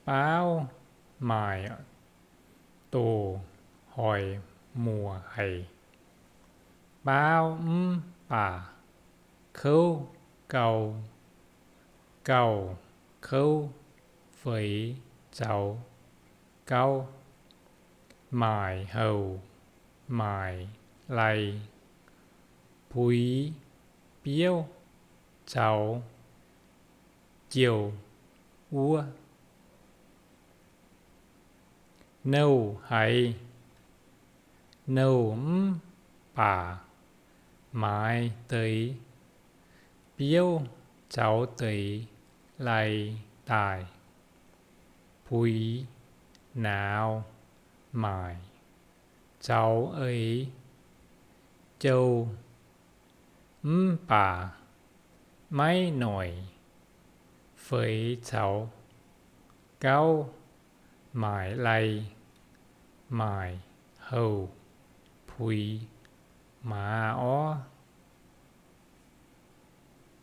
báo mài tổ hỏi mùa hay báo bà khâu cầu cầu khâu với cháu cao mài hầu mài lầy búi biếu cháu chiều úa nâu hay nâu bà mái tới biếu cháu tới lầy tài búi nào mài cháu ấy châu bà máy nổi với cháu cao mài lầy mài hầu búi mà